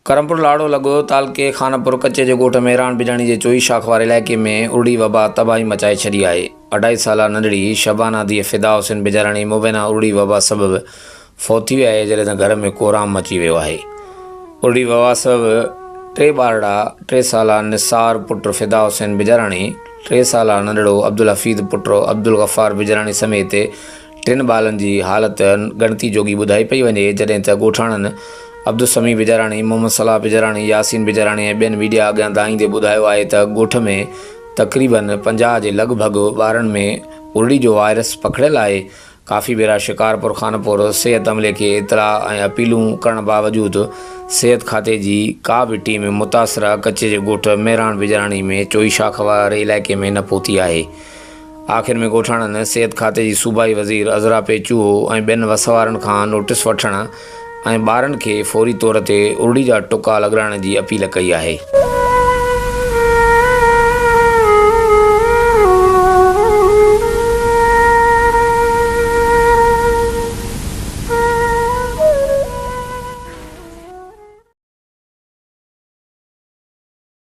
करमपुर लाड़ो लगो तालके खानपुर कच्चे जे गोठ मेहरान बिजाणी जे चोई शाख वारे इलाइक़े में उड़ी वबा तबाही मचाए छॾी आहे। 2.5 साल नंढड़ी शबाना दी फिदा हुसैन बिजाणी मुबैना उड़ी वबा सबब फौत थी विया आहे, जॾहिं त घर में कोराम मची वियो आहे। उड़ी वबा सबब 3 ॿारड़ा 3 साल निसार पुट फिदा हुसैन बिजाणी, 3 साल नंढड़ो अब्दुल हफ़ीज़ पुट अब्दुल गफ़ार बिजाणी समेत 3 ॿारनि जी हालत गणती जोगी ॿुधाई पई वञे, जॾहिं त ॻोठाणनि अब्दुल समी बिजाणी, मोहम्मद सलाह बिजाणी, यासीन बिजाणी ऐं ॿियनि मीडिया अॻियां दाईंदे ॿुधायो आहे त ॻोठ में तक़रीबन 50 जे लॻभॻि ॿारनि में उड़ी जो वायरस पकड़ियल आहे। काफ़ी भेरा शिकारपुर खानपुर सिहत अमले के इतला ऐं अपीलूं करण बावजूदि सिहत खाते जी का बि टीम मुतासिरा कच्चे जे ॻोठ मेहरान बिजाणी में चोई शाख वारे इलाइक़े में न पहुती आहे। आख़िर में ॻोठाणनि सिहत खाते जी सूबाई वज़ीर अज़रा पेचूहो ऐं ॿियनि वसवारनि खां नोटिस वठण ऐं ॿारनि खे फौरी तौर ते उड़ी जा टुका लॻाइण जी अपील कई आहे।